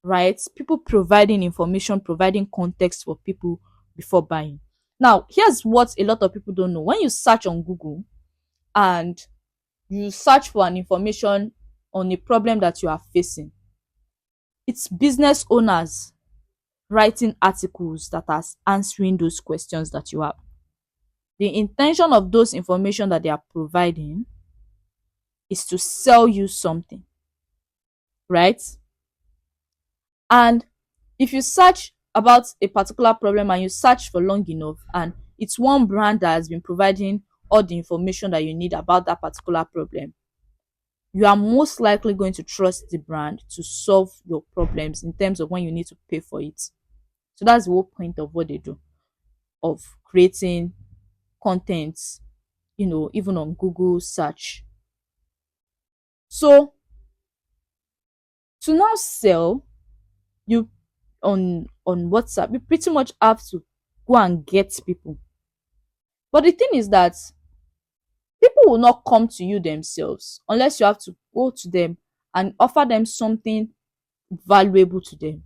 right? People providing information, providing context for people before buying. Now, here's what a lot of people don't know. When you search on Google and you search for an information on a problem that you are facing, it's business owners writing articles that are answering those questions that you have. The intention of those information that they are providing is to sell you something, right? And if you search about a particular problem and you search for long enough, and it's one brand that has been providing all the information that you need about that particular problem, you are most likely going to trust the brand to solve your problems in terms of when you need to pay for it. So that's the whole point of what they do, of creating content, even on Google search. So to now sell you on WhatsApp, you pretty much have to go and get people. But the thing is that people will not come to you themselves unless you have to go to them and offer them something valuable to them.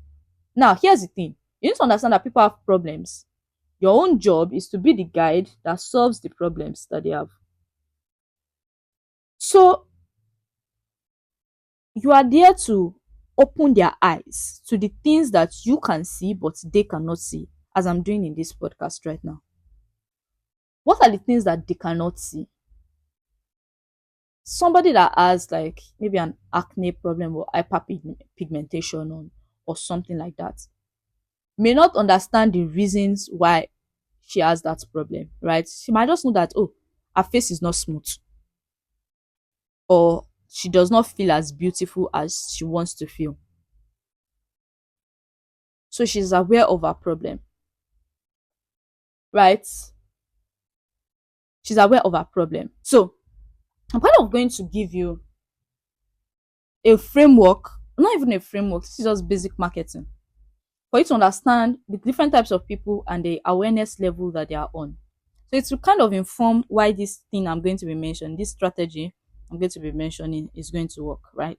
Now, here's the thing. You need to understand that people have problems. Your own job is to be the guide that solves the problems that they have. So you are there to open their eyes to the things that you can see but they cannot see, as I'm doing in this podcast right now. What are the things that they cannot see? Somebody that has like maybe an acne problem or hyperpigmentation or something like that may not understand the reasons why she has that problem, right? She might just know that, oh, her face is not smooth, or she does not feel as beautiful as she wants to feel. So she's aware of her problem, right? She's aware of her problem. So I'm kind of going to give you a framework, not even a framework, this is just basic marketing, for you to understand the different types of people and the awareness level that they are on. So it will kind of inform why this thing I'm going to be mentioning, this strategy I'm going to be mentioning, is going to work, right?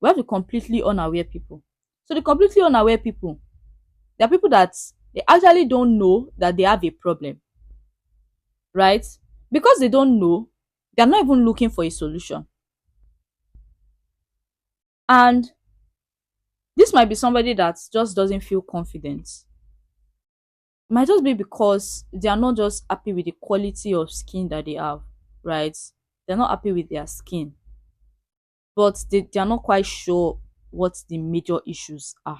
We have the completely unaware people. So the completely unaware people, they are people that they actually don't know that they have a problem, right? Because they don't know, they're not even looking for a solution. And this might be somebody that just doesn't feel confident. It might just be because they are not just happy with the quality of skin that they have, right? They're not happy with their skin, but they are not quite sure what the major issues are.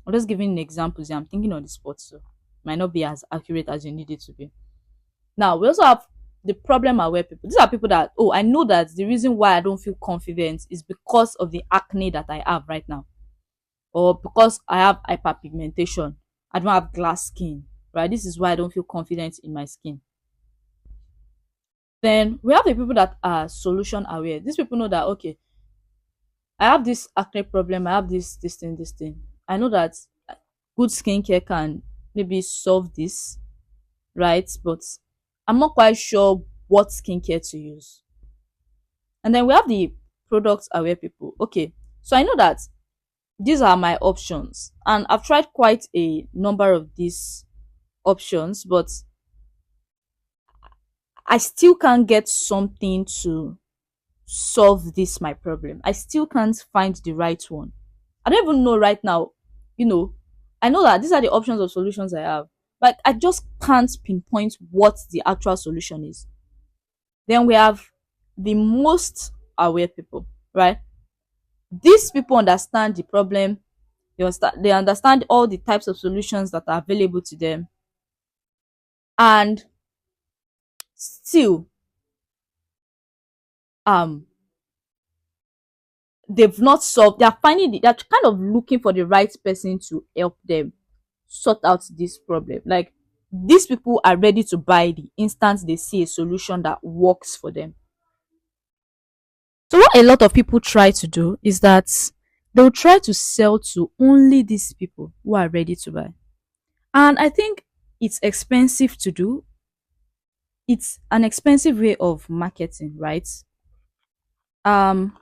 I'm just giving examples here. I'm thinking on the spot, so it might not be as accurate as you need it to be. Now, we also have the problem aware people. These are people that, oh, I know that the reason why I don't feel confident is because of the acne that I have right now, or because I have hyperpigmentation. I don't have glass skin, right? This is why I don't feel confident in my skin. Then we have the people that are solution aware. These people know that, okay, I have this acne problem, I have this thing. I know that good skincare can maybe solve this, right? But I'm not quite sure what skincare to use. And then we have the product aware people. Okay, so I know that these are my options, and I've tried quite a number of these options, but I still can't get something to solve this my problem. I still can't find the right one. I don't even know right now, I know that these are the options of solutions I have, but I just can't pinpoint what the actual solution is. Then we have the most aware people, right? These people understand the problem. They understand all the types of solutions that are available to them, and still, they've not solved, they're they're kind of looking for the right person to help them sort out this problem. Like, these people are ready to buy the instant they see a solution that works for them. So what a lot of people try to do is that they'll try to sell to only these people who are ready to buy. And I think it's expensive to do. It's an expensive way of marketing, right? Um,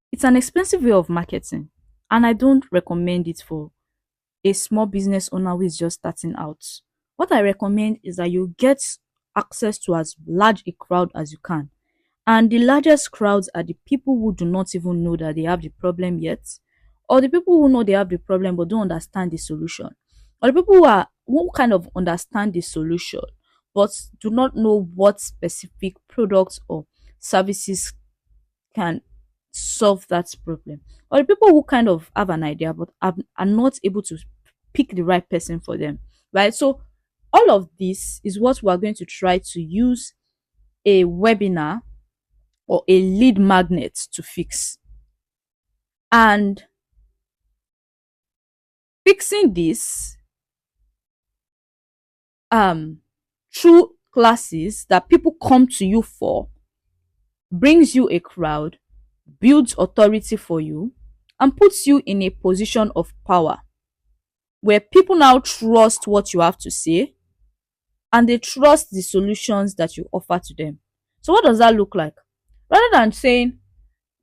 it's an expensive way of marketing, and I don't recommend it for a small business owner who is just starting out. What I recommend is that you get access to as large a crowd as you can. And the largest crowds are the people who do not even know that they have the problem yet, or the people who know they have the problem but don't understand the solution, or the people who kind of understand the solution but do not know what specific products or services can solve that problem, or the people who kind of have an idea but are not able to pick the right person for them, right? So all of this is what we are going to try to use a webinar or a lead magnet to fix. And fixing this through classes that people come to you for brings you a crowd, builds authority for you, and puts you in a position of power where people now trust what you have to say and they trust the solutions that you offer to them. So what does that look like? Rather than saying,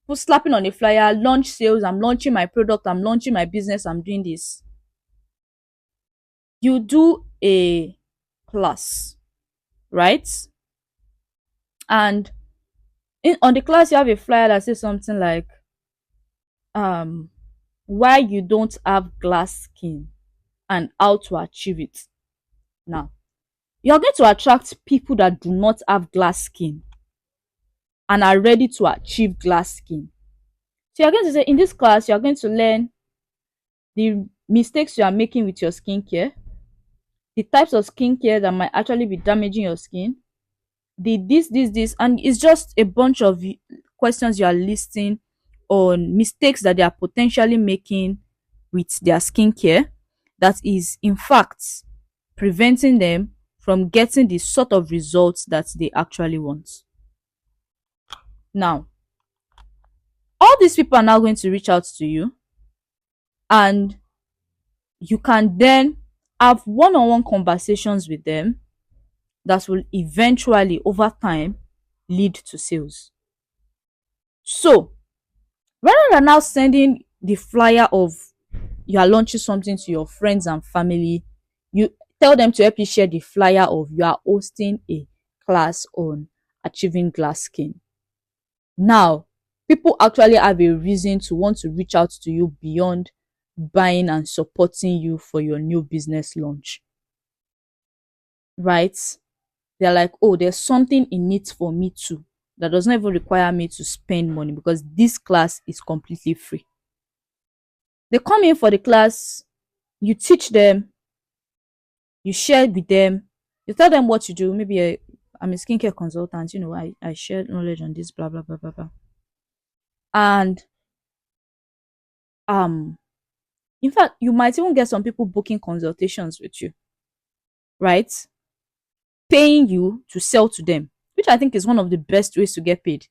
put slapping on a flyer, launch sales, I'm launching my product, I'm launching my business, I'm doing this. You do a class, right? And on the class, you have a flyer that says something like, why you don't have glass skin and how to achieve it. Now, you're going to attract people that do not have glass skin and are ready to achieve glass skin. So you're going to say, in this class, you're going to learn the mistakes you are making with your skincare, the types of skincare that might actually be damaging your skin, the this, and it's just a bunch of questions you are listing on mistakes that they are potentially making with their skincare that is, in fact, preventing them from getting the sort of results that they actually want. Now, all these people are now going to reach out to you, and you can then have one-on-one conversations with them that will eventually, over time, lead to sales. So, rather than now sending the flyer of you are launching something to your friends and family, you tell them to help you share the flyer of you are hosting a class on achieving glass skin. Now, people actually have a reason to want to reach out to you beyond buying and supporting you for your new business launch. Right? They're like, oh, there's something in it for me too that does not even require me to spend money because this class is completely free. They come in for the class, you teach them, you share with them, you tell them what you do. Maybe I'm a skincare consultant, I share knowledge on this, blah, blah, blah, blah, blah. And in fact, you might even get some people booking consultations with you, right? Paying you to sell to them, which I think is one of the best ways to get paid.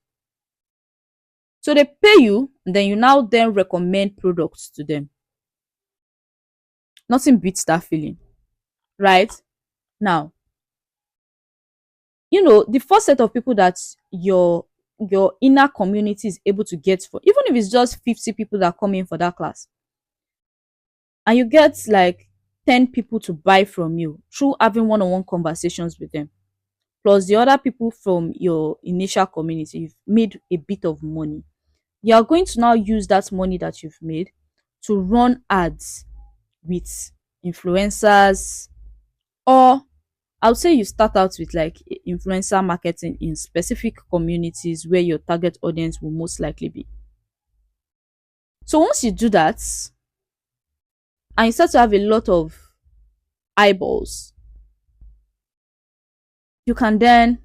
So they pay you, and then you now then recommend products to them. Nothing beats that feeling, right? Now, the first set of people that your inner community is able to get for, even if it's just 50 people that come in for that class, and you get like 10 people to buy from you through having one-on-one conversations with them, plus the other people from your initial community, you've made a bit of money. You are going to now use that money that you've made to run ads with influencers, or I would say you start out with like influencer marketing in specific communities where your target audience will most likely be. So once you do that, and you start to have a lot of eyeballs, you can then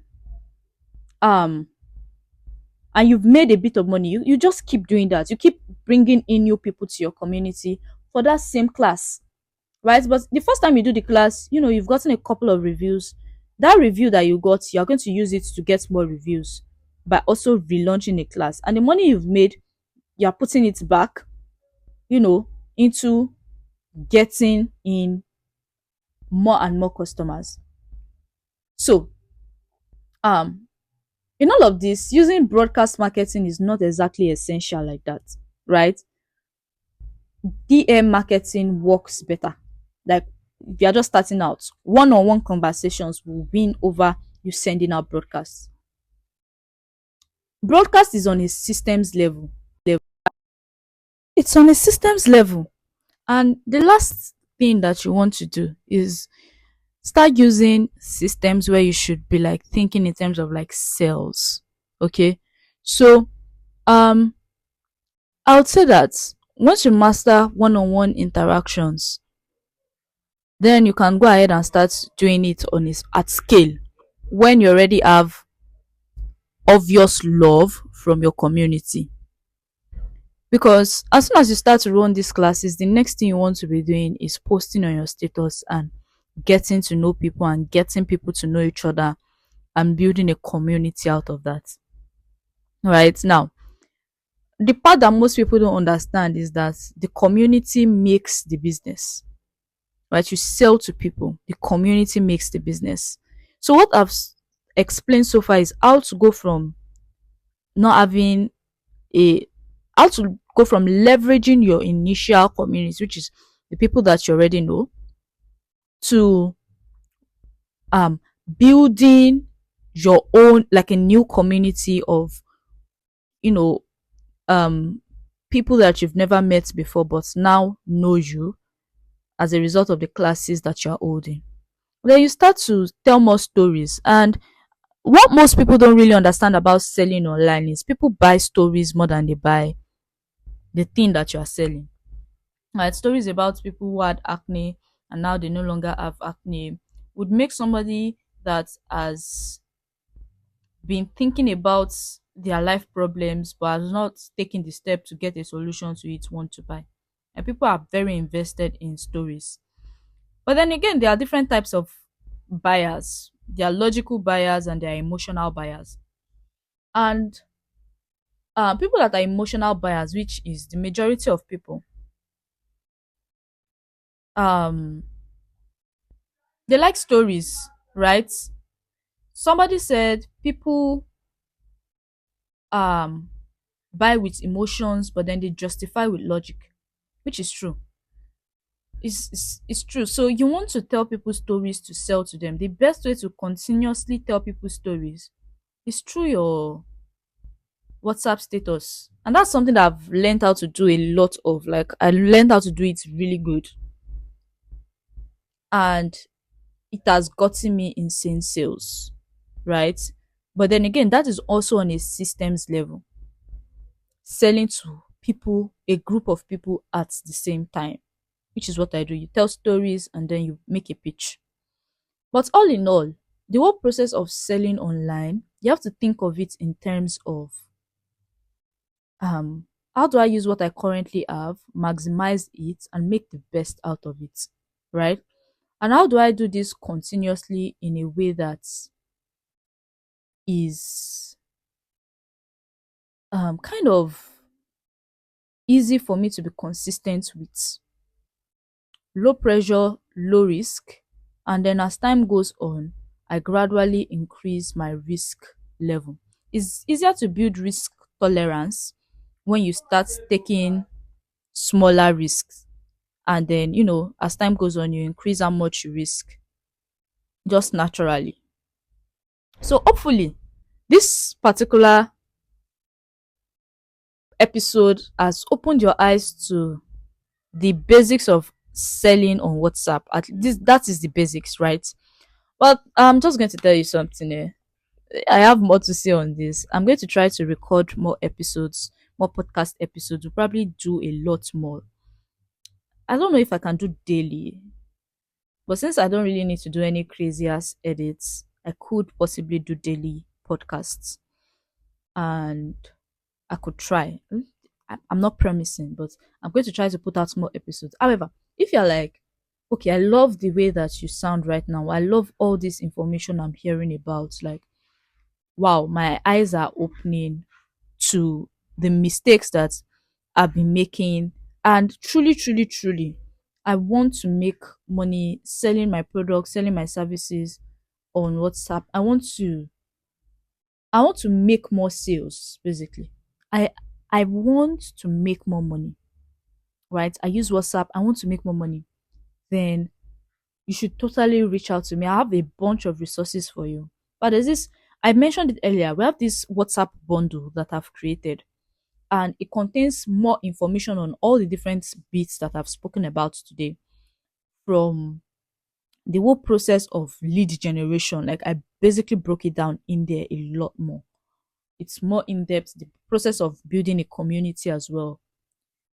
and you've made a bit of money, you just keep doing that. You keep bringing in new people to your community for that same class, right? But the first time you do the class, you've gotten a couple of reviews. That review that you got, you're going to use it to get more reviews by also relaunching a class. And the money you've made, you're putting it back, into getting in more and more customers. So, um, in all of this, using broadcast marketing is not exactly essential like that, right? DM marketing works better. Like, if you're just starting out, one-on-one conversations will win over you sending out broadcasts. Broadcast is on a systems level. It's on a systems level. And the last thing that you want to do is start using systems where you should be like thinking in terms of like sales. Okay. So, um, I would say that once you master one-on-one interactions, then you can go ahead and start doing it at scale when you already have obvious love from your community. Because as soon as you start to run these classes, the next thing you want to be doing is posting on your status and getting to know people and getting people to know each other and building a community out of that. Right now, the part that most people don't understand is that the community makes the business. Right? You sell to people, the community makes the business. So, what I've explained so far is how to go from not having a how to go from leveraging your initial community, which is the people that you already know, to building your own, like a new community of you know um people that you've never met before but now know you as a result of the classes that you're holding. Then you start to tell more stories. And what most people don't really understand about selling online is people buy stories more than they buy the thing that you are selling. Right? Stories about people who had acne and now they no longer have acne would make somebody that has been thinking about their life problems but has not taken the step to get a solution to it want to buy. And people are very invested in stories. But then again, there are different types of buyers. There are logical buyers and there are emotional buyers. And people that are emotional buyers, which is the majority of people, um, they like stories, right? Somebody said people um buy with emotions, but then they justify with logic, which is true. It's true. So you want to tell people stories to sell to them. The best way to continuously tell people stories is through your WhatsApp status. And that's something that I've learned how to do a lot of. Like, I learned how to do it really good. And it has gotten me insane sales, right? But then again, that is also on a systems level. Selling to people, a group of people at the same time, which is what I do. You tell stories and then you make a pitch. But all in all, the whole process of selling online, you have to think of it in terms of um how do I use what I currently have, maximize it, and make the best out of it, right? And how do I do this continuously in a way that is kind of easy for me to be consistent with? Low pressure, low risk, and then as time goes on, I gradually increase my risk level. It's easier to build risk tolerance when you start taking smaller risks, and then as time goes on you increase how much you risk just naturally. So hopefully this particular episode has opened your eyes to the basics of selling on WhatsApp. At least that is the basics, right? But I'm just going to tell you something. I have more to say on this. I'm going to try to record more episodes, more podcast episodes. We'll probably do a lot more. I don't know if I can do daily, but since I don't really need to do any crazy ass edits, I could possibly do daily podcasts. and I could try. I'm not promising, but I'm going to try to put out more episodes. However, if you're like, okay, I love the way that you sound right now. I love all this information I'm hearing about. Like, wow, my eyes are opening to the mistakes that I've been making. And truly, truly, truly, I want to make money selling my products, selling my services on WhatsApp. I want to make more sales, basically. I I want to make more money, right? I use WhatsApp. I want to make more money. Then you should totally reach out to me. I have a bunch of resources for you. But there's this, I mentioned it earlier. We have this WhatsApp bundle that I've created, and it contains more information on all the different bits that I've spoken about today, from the whole process of lead generation. Like, I basically broke it down in there a lot more. It's more in depth. The process of building a community as well.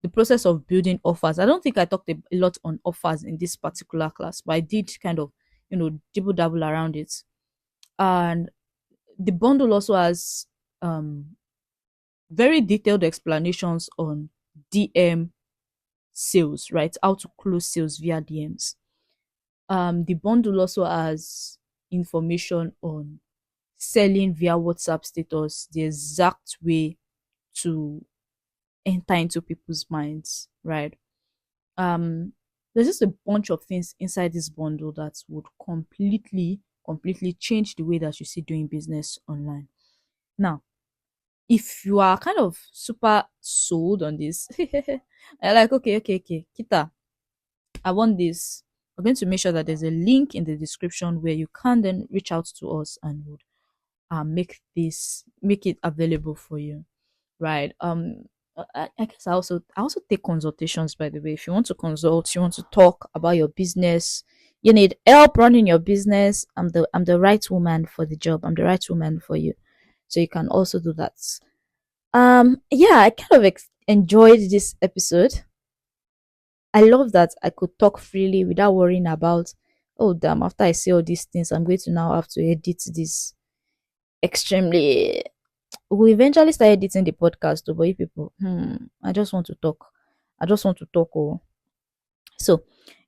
The process of building offers. I don't think I talked a lot on offers in this particular class, but I did kind of, dibble dabble around it. And the bundle also has very detailed explanations on DM sales, right? How to close sales via DMs. The bundle also has information on selling via WhatsApp status, the exact way to enter into people's minds, right? There's just a bunch of things inside this bundle that would completely change the way that you see doing business online. Now, if you are kind of super sold on this, you're like, okay, Kita, I want this. I'm going to make sure that there's a link in the description where you can then reach out to us and would make it available for you, right? I guess I also take consultations, by the way. If you want to consult, you want to talk about your business, you need help running your business, I'm the right woman for the job. I'm the right woman for you. So you can also do that. Yeah, I kind of enjoyed this episode. I love that I could talk freely without worrying about, oh damn, after I say all these things, I'm going to now have to edit this extremely. We eventually start editing the podcast to, but you people, I just want to talk. I just want to talk. Oh, so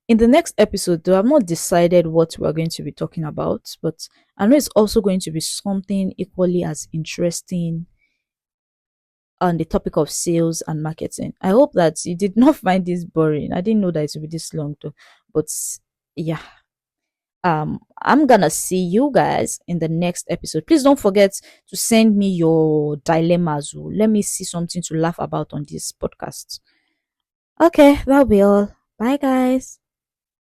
in the next episode, though, I've not decided what we're going to be talking about, but I know it's also going to be something equally as interesting on the topic of sales and marketing. I hope that you did not find this boring. I didn't know that it would be this long, though, but yeah. I'm gonna see you guys in the next episode. Please don't forget to send me your dilemmas. Oh. Let me see something to laugh about on this podcast. Okay, that'll be all. Bye, guys.